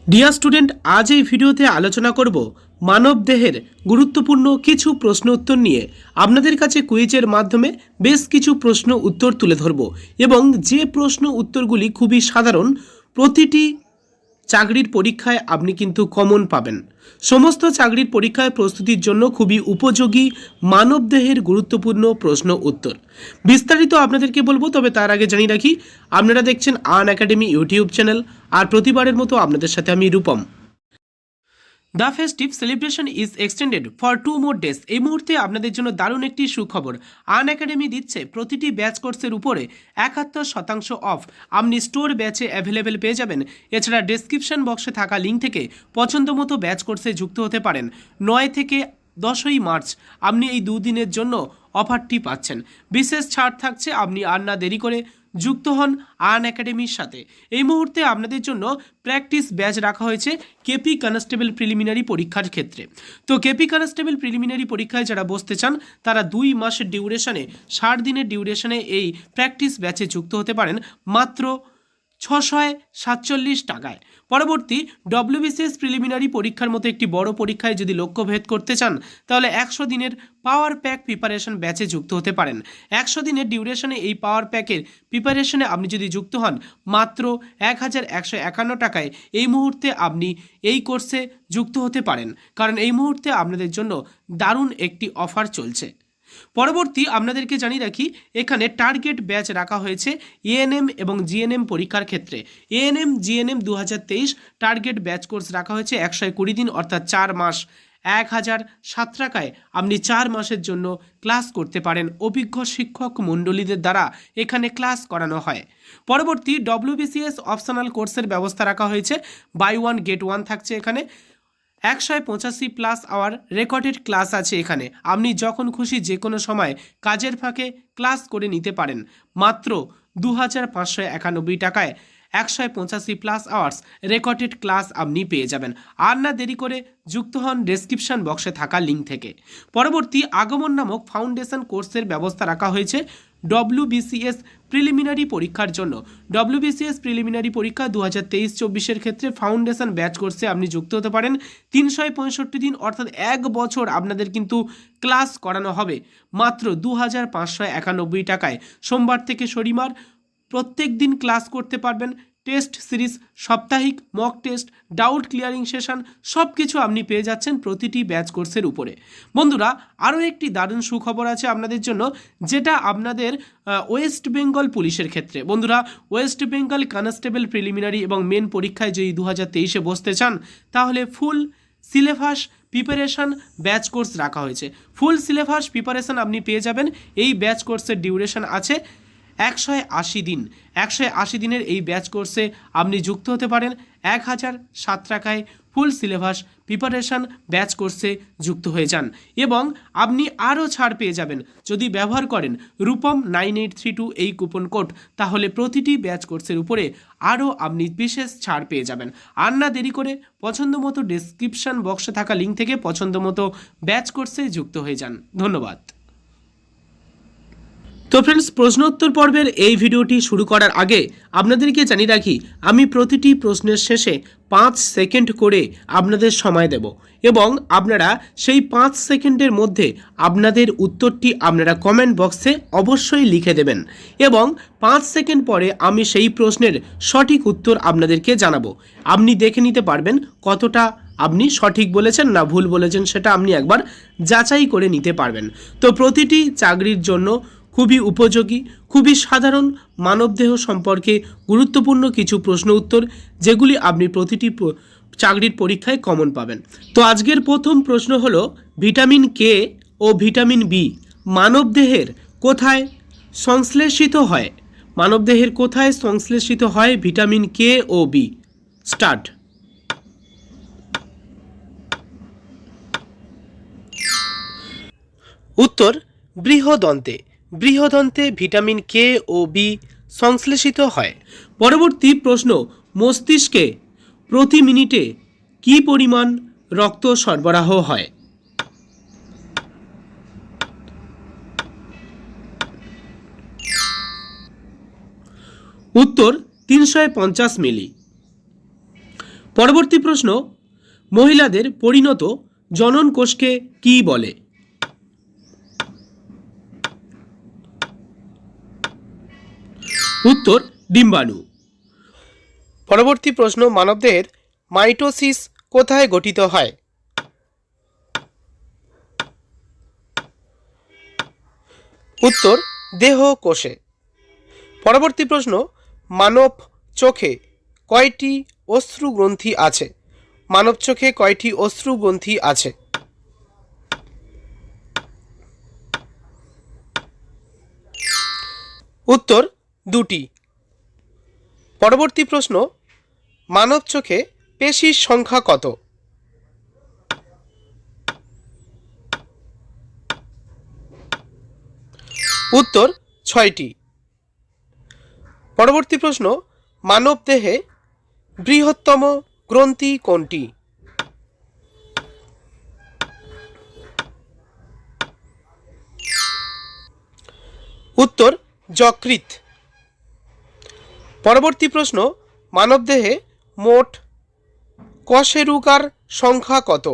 Dear student, আজ এই ভিডিওতে আলোচনা করব মানবদেহের গুরুত্বপূর্ণ কিছু প্রশ্ন উত্তর নিয়ে। আপনাদের কাছে কুইজের মাধ্যমে বেশ কিছু প্রশ্ন উত্তর তুলে ধরব এবং যে প্রশ্ন উত্তরগুলি খুবই সাধারণ, প্রতিটি চাকরির পরীক্ষায় আপনি কিন্তু কমন পাবেন। সমস্ত চাকরির পরীক্ষায় প্রস্তুতির জন্য খুবই উপযোগী মানবদেহের গুরুত্বপূর্ণ প্রশ্ন উত্তর। বিস্তারিত আপনাদেরকে বলবো, তবে তার আগে জানিয়ে রাখি আপনারা দেখছেন আনএকাডেমি ইউটিউব চ্যানেল, আর প্রতিবারের মতো আপনাদের সাথে আমি Rupam. The festive celebration is extended for 2 more days। এই মুহূর্তে আপনাদের জন্য দারুণ একটি সুখবর। আনএকাডেমি দিচ্ছে প্রতিটি ব্যাচ কোর্সের উপরে 71% অফ। আপনি স্টোর ব্যাচে অ্যাভেলেবেল পেয়ে যাবেন। এছাড়া ডেসক্রিপশন বক্সে থাকা লিঙ্ক থেকে পছন্দ মতো ব্যাচ কোর্সে যুক্ত হতে পারেন। 9 থেকে 10ই মার্চ আপনি এই দুদিনের জন্য অফারটি পাচ্ছেন। বিশেষ ছাড় থাকছে, আপনি আর না দেরি করে যুক্ত হন আনএকাডেমির সাথে। এই মুহূর্তে আপনাদের জন্য প্র্যাকটিস ব্যাচ রাখা হয়েছে কেপি কনস্টেবল প্রিলিমিনারি পরীক্ষার ক্ষেত্রে। তো কেপি কনস্টেবল প্রিলিমিনারি পরীক্ষায় যারা বসতে চান তারা 2 মাসের ডিউরেশনে, 60 দিনের ডিউরেশনে এই প্র্যাকটিস ব্যাচে যুক্ত হতে পারেন মাত্র 647 টাকায়। পরবর্তী WBPSC প্রিলিমিনারি পরীক্ষার মতো একটি বড় পরীক্ষায় যদি লক্ষ্যভেদ করতে চান, তাহলে 100 দিনের পাওয়ার প্যাক প্রিপারেশন ব্যাচে যুক্ত হতে পারেন। 100 দিনের ডিউরেশনে এই পাওয়ার প্যাকের প্রিপারেশনে আপনি যদি যুক্ত হন মাত্র 1151 টাকায় এই মুহূর্তে আপনি এই কোর্সে যুক্ত হতে পারেন, কারণ এই মুহূর্তে আপনাদের জন্য দারুণ একটি অফার চলছে। পরবর্তী আপনাদেরকে জানিয়ে রাখি, এখানে টার্গেট ব্যাচ রাখা হয়েছে এএনএম এবং জিএনএম পরীক্ষার ক্ষেত্রে। ANM GNM 2023 target batch course রাখা হয়েছে 120 দিন, অর্থাৎ 4 মাস। 1007 টাকায় আপনি 4 মাসের জন্য ক্লাস করতে পারেন। অভিজ্ঞ শিক্ষক মণ্ডলীদের দ্বারা এখানে ক্লাস করানো হয়। পরবর্তী WBCS অপশনাল কোর্সের ব্যবস্থা রাখা হয়েছে। বাই 1 গেট 1 থাকছে এখানে। 185+ আওয়ার রেকর্ডেড ক্লাস আছে এখানে। আপনি যখন খুশি যে কোনো সময় কাজের ফাঁকে ক্লাস করে নিতে পারেন। মাত্র 2591 টাকায় 185+ আওয়ার্স রেকর্ডেড ক্লাস আপনি পেয়ে যাবেন। আর না দেরি করে যুক্ত হন ডেসক্রিপশন বক্সে থাকা লিঙ্ক থেকে। পরবর্তী আগমন নামক ফাউন্ডেশন কোর্সের ব্যবস্থা রাখা হয়েছে WBCS প্রিলিমিনারি পরীক্ষার জন্য। WBCS প্রিলিমিনারি পরীক্ষা 2023-24 ক্ষেত্রে ফাউন্ডেশন ব্যাচ কোর্সে আপনি যুক্ত হতে পারেন। 365 দিন, অর্থাৎ 1 বছর আপনাদের কিন্তু ক্লাস করানো হবে মাত্র 2591 টাকায়। সোমবার থেকে শনিবার প্রত্যেক দিন ক্লাস করতে পারবেন। টেস্ট সিরিজ, সাপ্তাহিক mock test, doubt clearing session সব কিছু আপনি পেয়ে যাচ্ছেন প্রতিটি ব্যাচ কোর্সের উপরে। বন্ধুরা, আরও একটি দারুণ সুখবর আছে আপনাদের জন্য, যেটা আপনাদের ওয়েস্ট বেঙ্গল পুলিশের ক্ষেত্রে। বন্ধুরা, ওয়েস্ট বেঙ্গল কনস্টেবল প্রিলিমিনারি এবং মেন পরীক্ষায় যদি 2023-এ বসতে চান, তাহলে full syllabus preparation batch course রাখা হয়েছে। ফুল সিলেবাস প্রিপারেশন আপনি পেয়ে যাবেন। এই ব্যাচ কোর্সের ডিউরেশন আছে 180 দিন। 180 দিনের এই ব্যাচ কোর্সে আপনি যুক্ত হতে পারেন 1007 টাকায়। ফুল সিলেবাস প্রিপারেশন ব্যাচ কোর্সে যুক্ত হয়ে যান এবং আপনি আরও ছাড় পেয়ে যাবেন যদি ব্যবহার করেন রূপম 9832 এই কুপন কোড। তাহলে প্রতিটি ব্যাচ কোর্সের উপরে আরও আপনি বিশেষ ছাড় পেয়ে যাবেন। আর না দেরি করে পছন্দ মতো ডেসক্রিপশন বক্সে থাকা লিঙ্ক থেকে পছন্দ মতো ব্যাচ কোর্সে যুক্ত হয়ে যান। ধন্যবাদ। তো ফ্রেন্ডস, প্রশ্নোত্তর পর্বের এই ভিডিওটি শুরু করার আগে আপনাদেরকে জানিয়ে রাখি, আমি প্রতিটি প্রশ্নের শেষে 5 সেকেন্ড করে আপনাদের সময় দেব এবং আপনারা সেই 5 সেকেন্ডের মধ্যে আপনাদের উত্তরটি আপনারা কমেন্ট বক্সে অবশ্যই লিখে দেবেন এবং 5 সেকেন্ড পরে আমি সেই প্রশ্নের সঠিক উত্তর আপনাদেরকে জানাবো। আপনি দেখে নিতে পারবেন কতটা আপনি সঠিক বলেছেন না ভুল বলেছেন, সেটা আপনি একবার যাচাই করে নিতে পারবেন। তো প্রতিটি চাকরির জন্য খুবই উপযোগী, খুবই সাধারণ মানবদেহ সম্পর্কে গুরুত্বপূর্ণ কিছু প্রশ্ন উত্তর, যেগুলি আপনি প্রতিটি চাকরির পরীক্ষায় কমন পাবেন। তো আজকের প্রথম প্রশ্ন হলো, ভিটামিন কে ও ভিটামিন বি মানবদেহের কোথায় সংশ্লেষিত হয়? মানবদেহের কোথায় সংশ্লেষিত হয় ভিটামিন কে ও বি? স্টার্ট। উত্তর, বৃহদন্তে। বৃহদন্তে ভিটামিন কে ও বি সংশ্লেষিত হয়। পরবর্তী প্রশ্ন, মস্তিষ্কে প্রতি মিনিটে কী পরিমাণ রক্ত সরবরাহ হয়? উত্তর, 350 মিলি। পরবর্তী প্রশ্ন, মহিলাদের পরিণত জনন কোষকে কি বলে? উত্তর ডিম্বাণু। পরবর্তী প্রশ্ন, মানবদেহের মাইটোসিস কোথায় গঠিত হয়? উত্তর দেহ কোষে। পরবর্তী প্রশ্ন, মানব চোখে কয়টি অশ্রু গ্রন্থি আছে? মানব চোখে কয়টি অশ্রু গ্রন্থি আছে? উত্তর দুটি। পরবর্তী প্রশ্ন, মানব চোখে পেশির সংখ্যা কত? উত্তর 6টি। পরবর্তী প্রশ্ন, মানব দেহে বৃহত্তম গ্রন্থি কোনটি? উত্তর যকৃৎ। পরবর্তী প্রশ্ন, মানবদেহে মোট কশেরুকার সংখ্যা কত?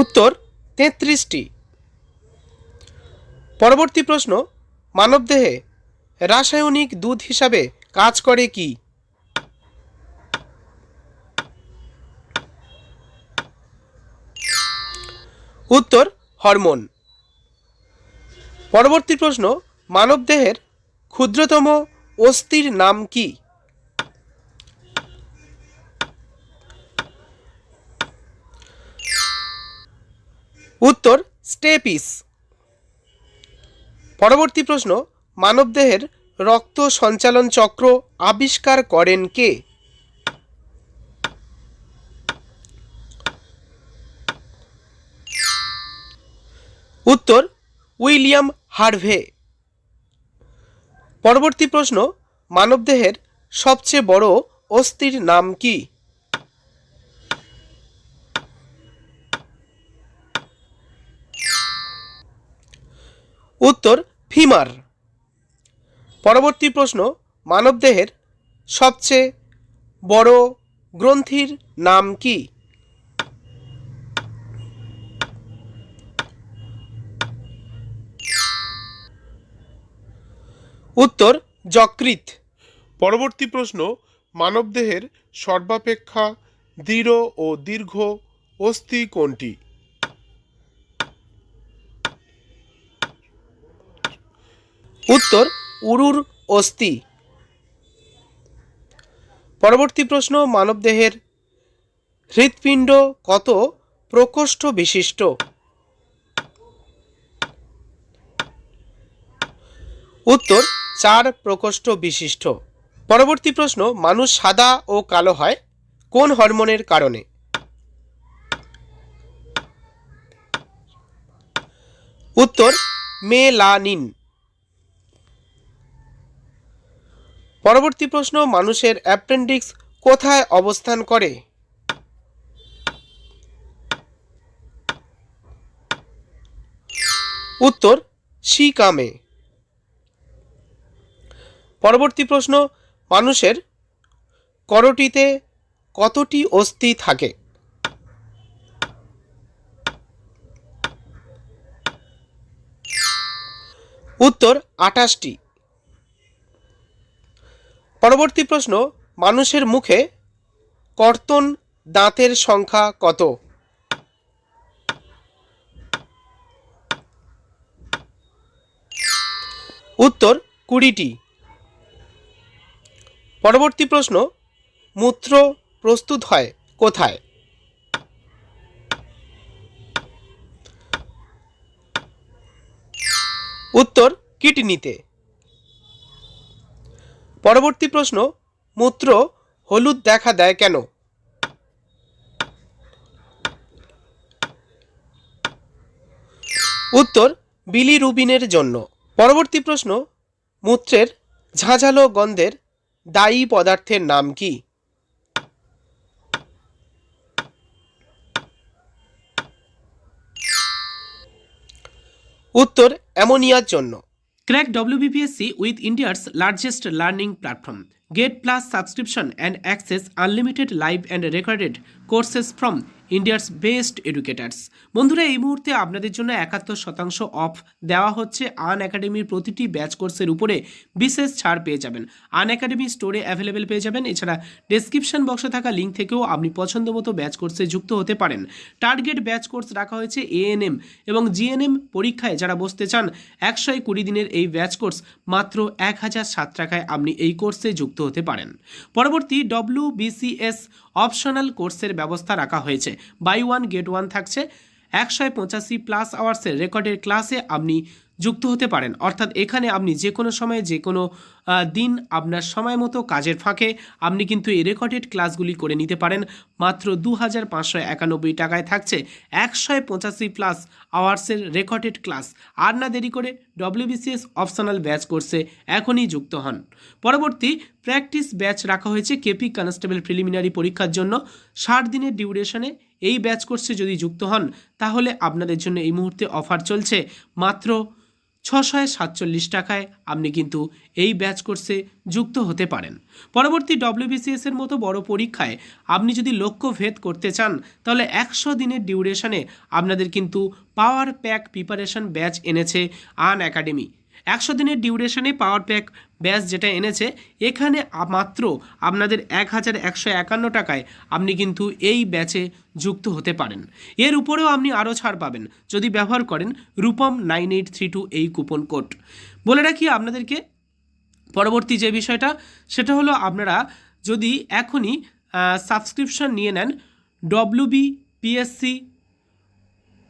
উত্তর 33টি। পরবর্তী প্রশ্ন, মানবদেহে রাসায়নিক দুধ হিসাবে কাজ করে কি? উত্তর হরমোন। পরবর্তী প্রশ্ন, মানবদেহের ক্ষুদ্রতম অস্থির নাম কি? উত্তর স্টেপিস। পরবর্তী প্রশ্ন, মানবদেহের রক্ত সঞ্চালন চক্র আবিষ্কার করেন কে? উত্তর উইলিয়াম হার্ভে। পরবর্তী প্রশ্ন, মানবদেহের সবচেয়ে বড় অস্থির নাম কি? উত্তর ফিমার। পরবর্তী প্রশ্ন, মানবদেহের সবচেয়ে বড় গ্রন্থির নাম কি? উত্তর যকৃৎ। পরবর্তী প্রশ্ন, মানবদেহের সর্বাপেক্ষা দৃঢ় ও দীর্ঘ অস্থি কোনটি? উত্তর উরুর অস্থি। পরবর্তী প্রশ্ন, মানবদেহের হৃৎপিণ্ড কত প্রকোষ্ঠ বিশিষ্ট? উত্তর 4 প্রকোষ্ঠ বিশিষ্ট। পরবর্তী প্রশ্ন, মানুষ সাদা ও কালো হয় কোন হরমোনের কারণে? উত্তর মেলানিন। পরবর্তী প্রশ্ন, মানুষের অ্যাপেন্ডিক্স কোথায় অবস্থান করে? উত্তর সিকামে। পরবর্তী প্রশ্ন, মানুষের করটিতে কতটি অস্থি থাকে? উত্তর 28টি। পরবর্তী প্রশ্ন, মানুষের মুখে কর্তন দাঁতের সংখ্যা কত? উত্তর 20টি। পরবর্তী প্রশ্ন, মূত্র প্রস্তুত হয় কোথায়? উত্তর কিডনিতে। পরবর্তী প্রশ্ন, মূত্র হলুদ দেখা দেয় কেন? উত্তর বিলিরুবিনের জন্য। পরবর্তী প্রশ্ন, মূত্রের ঝাঁঝালো গন্ধের দায়ী পদার্থের নাম কি? উত্তর অ্যামোনিয়ার জন্য। Crack WBPSC with India's largest learning platform. Get plus subscription and access unlimited live and recorded courses from India's best educators. বন্ধুরা, এই মুহূর্তে আপনাদের জন্য 71% অফ দেওয়া হচ্ছে। আনএকাডেমির প্রতিটি ব্যাচ কোর্সের উপরে বিশেষ ছাড় পেয়ে যাবেন। আনএকাডেমি স্টোরে অ্যাভেলেবেল পেয়ে যাবেন। এছাড়া ডেসক্রিপশন বক্সে থাকা লিঙ্ক থেকেও আপনি পছন্দ মতো ব্যাচ কোর্সে যুক্ত হতে পারেন। টার্গেট ব্যাচ কোর্স রাখা হয়েছে এএনএম এবং জিএনএম পরীক্ষায় যারা বসতে চান 120 দিনের এই ব্যাচ কোর্স মাত্র 1007 টাকায় আপনি এই কোর্সে যুক্ত হতে পারেন। পরবর্তী WBCS অপশনাল কোর্সের ব্যবস্থা রাখা হয়েছে। বাই ওয়ান গেট ওয়ান থাকছে। 185 প্লাস আওয়ার্সের রেকর্ডের ক্লাসে আপনি যুক্ত হতে পারেন। অর্থাৎ এখানে আপনি যে কোনো সময়ে যে কোনো দিন আপনার সময় মতো কাজের ফাঁকে আপনি কিন্তু এই রেকর্ডেড ক্লাসগুলি করে নিতে পারেন। মাত্র 2591 টাকায় থাকছে 185 প্লাস আওয়ার্সের রেকর্ডেড ক্লাস। আর না দেরি করে WBCS অপশনাল ব্যাচ কোর্সে এখনই যুক্ত হন। পরবর্তী প্র্যাকটিস ব্যাচ রাখা হয়েছে কেপি কনস্টেবল প্রিলিমিনারি পরীক্ষার জন্য। 60 দিনের ডিউরেশনে এই ব্যাচ কোর্সে যদি যুক্ত হন তাহলে আপনাদের জন্য এই মুহূর্তে অফার চলছে। মাত্র 647 টাকায় আপনি কিন্তু এই ব্যাচ কোর্সে যুক্ত হতে পারেন। পরবর্তী WBCS এর মতো বড় পরীক্ষায় আপনি যদি লক্ষ্য ভেদ করতে চান তাহলে 100 দিনের ডিউরেশনে আপনাদের কিন্তু পাওয়ার প্যাক প্রিপারেশন ব্যাচ এনেছে আনএকাডেমি। 100 দিনের ডিউরেশনে পাওয়ার প্যাক ব্যাচ যেটা এনেছে এখানে মাত্র আপনাদের 1151 টাকায় আপনি কিন্তু এই ব্যাচে যুক্ত হতে পারেন। এর উপরেও আপনি আরও ছাড় পাবেন যদি ব্যবহার করেন রূপম 9832 এই কুপন কোড। বলে রাখি আপনাদেরকে পরবর্তী যে বিষয়টা সেটা হলো আপনারা যদি এখনই সাবস্ক্রিপশন নিয়ে নেন WBPSC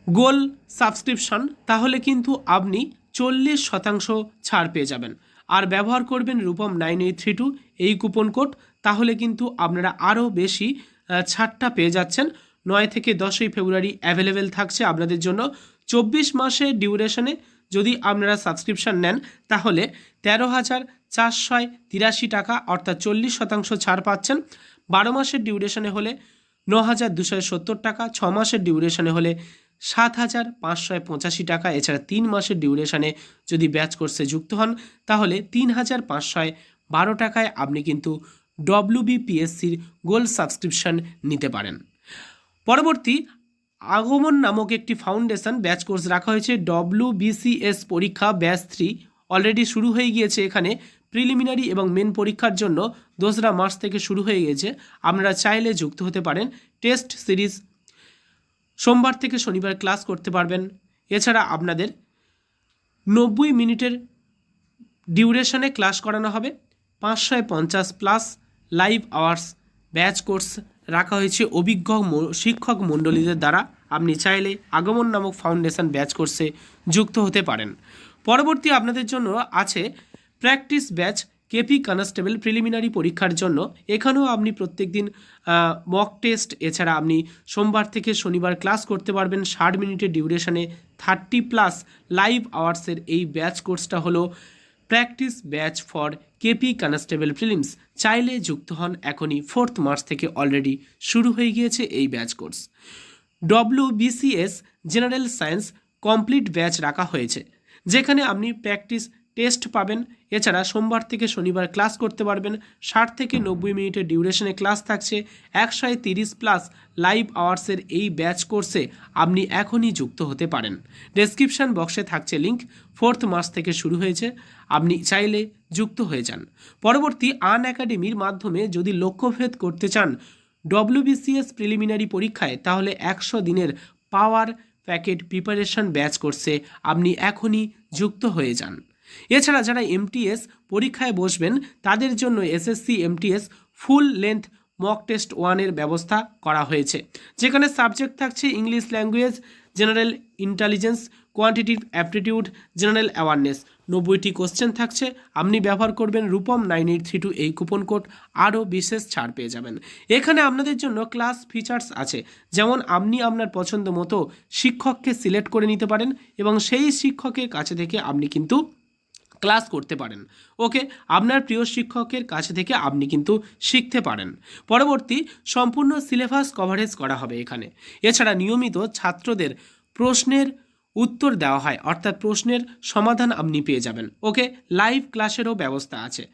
গোল সাবস্ক্রিপশন তাহলে কিন্তু আপনি 40% ছাড় পেয়ে যাবেন। আর ব্যবহার করবেন রূপম 9832 এই কুপন কোড, তাহলে কিন্তু আপনারা আরও বেশি ছাড়টা পেয়ে যাচ্ছেন। 9 থেকে 10ই ফেব্রুয়ারি অ্যাভেলেবেল থাকছে আপনাদের জন্য। 24 মাসের ডিউরেশনে যদি আপনারা সাবস্ক্রিপশন নেন তাহলে 13,483 টাকা অর্থাৎ 40% ছাড় পাচ্ছেন। 12 মাসের ডিউরেশনে হলে 9,270 টাকা, 6 মাসের ডিউরেশনে হলে 7,585 টাকা। এছাড়া 3 মাসের ডিউরেশনে যদি ব্যাচ কোর্সে যুক্ত হন তাহলে 3,512 টাকায় আপনি কিন্তু WBPSCর গোল সাবস্ক্রিপশন নিতে পারেন। পরবর্তী আগমন নামক একটি ফাউন্ডেশন ব্যাচ কোর্স রাখা হয়েছে। WBCS পরীক্ষা ব্যাচ 3 অলরেডি শুরু হয়ে গিয়েছে। এখানে প্রিলিমিনারি এবং মেন পরীক্ষার জন্য 2রা মার্চ থেকে শুরু হয়ে গিয়েছে। আপনারা চাইলে যুক্ত হতে পারেন। টেস্ট সিরিজ সোমবার থেকে শনিবার ক্লাস করতে পারবেন। এছাড়া আপনাদের 90 মিনিটের ডিউরেশনে ক্লাস করানো হবে। 550 plus live hours batch course রাখা হয়েছে অভিজ্ঞ শিক্ষক মণ্ডলীদের দ্বারা। আপনি চাইলে আগমন নামক ফাউন্ডেশন ব্যাচ কোর্সে যুক্ত হতে পারেন। পরবর্তী আপনাদের জন্য আছে practice batch KP constable preliminary পরীক্ষার জন্য। এখানেও আপনি প্রত্যেক দিন মক টেস্ট, এছাড়া আপনি সোমবার থেকে শনিবার ক্লাস করতে পারবেন। 60 মিনিটের ডিউরেশনে 30 প্লাস লাইভ আওয়ার্সের এই ব্যাচ কোর্সটা হলো practice batch for KP constable prelims. চাইলে যুক্ত হন এখনই। 4 মার্চ থেকে অলরেডি শুরু হয়ে গিয়েছে এই batch course. WBCS general science complete batch রাখা হয়েছে, যেখানে আপনি প্র্যাকটিস টেস্ট পাবেন। এছাড়া সোমবার থেকে শনিবার ক্লাস করতে পারবেন। 60 থেকে 90 মিনিটের ডিউরেশনে ক্লাস থাকছে। 130 প্লাস লাইভ আওয়ার্সের এই ব্যাচ কোর্সে আপনি এখনই যুক্ত হতে পারেন। ডেসক্রিপশন বক্সে থাকছে লিঙ্ক। 4 মার্চ থেকে শুরু হয়েছে, আপনি চাইলে যুক্ত হয়ে যান। পরবর্তী আনএকাডেমির মাধ্যমে যদি লক্ষ্যভেদ করতে চান WBCS প্রিলিমিনারি পরীক্ষায় তাহলে 100 দিনের পাওয়ার প্যাকেট প্রিপারেশন ব্যাচ কোর্সে আপনি এখনই যুক্ত হয়ে যান। এছাড়া যারা MTS পরীক্ষায় বসবেন তাদের জন্য SSC MTS full length mock test 1-এর ব্যবস্থা করা হয়েছে, যেখানে সাবজেক্ট থাকছে English language, general intelligence, quantitative aptitude, general awareness. 90টি কোশ্চেন থাকছে। আপনি ব্যবহার করবেন রূপম 9832 এই কুপন কোড, আরও বিশেষ ছাড় পেয়ে যাবেন। এখানে আপনাদের জন্য ক্লাস ফিচার্স আছে, যেমন আপনি আপনার পছন্দ মতো শিক্ষককে সিলেক্ট করে নিতে পারেন এবং সেই শিক্ষকের কাছে থেকে আপনি কিন্তু ক্লাস করতে পারেন। ওকে, আপনার প্রিয় শিক্ষকের কাছে থেকে আপনি কিন্তু শিখতে পারেন। পরবর্তী সম্পূর্ণ সিলেবাস কভারেজ করা হবে এখানে। এছাড়া নিয়মিত ছাত্রদের প্রশ্নের উত্তর দেওয়া হয়, অর্থাৎ প্রশ্নের সমাধান আপনি পেয়ে যাবেন। ওকে, লাইভ ক্লাসেরও ব্যবস্থা আছে।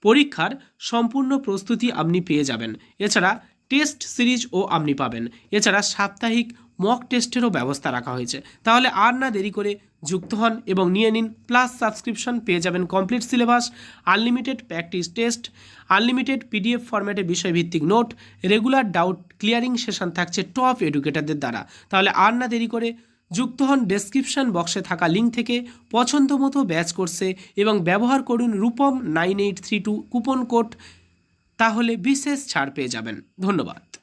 পরীক্ষার সম্পূর্ণ প্রস্তুতি আপনি পেয়ে যাবেন। এছাড়া টেস্ট সিরিজও আপনি পাবেন। এছাড়া সাপ্তাহিক মক টেস্টেরও ব্যবস্থা রাখা হয়েছে। তাহলে আর না দেরি করে যুক্ত হন এবং নিয়ে নিন প্লাস সাবস্ক্রিপশন। পেয়ে যাবেন complete syllabus, unlimited practice test, unlimited PDF ফরম্যাটে বিষয়ভিত্তিক note, regular doubt clearing session থাকছে টপ এডুকেটরদের দ্বারা। তাহলে আর না দেরি করে যুক্ত হন ডেসক্রিপশন বক্সে থাকা লিঙ্ক থেকে পছন্দ মতো ব্যাচ কোর্সে এবং ব্যবহার করুন রূপম 9832 কুপন কোড, তাহলে বিশেষ ছাড় পেয়ে যাবেন। ধন্যবাদ।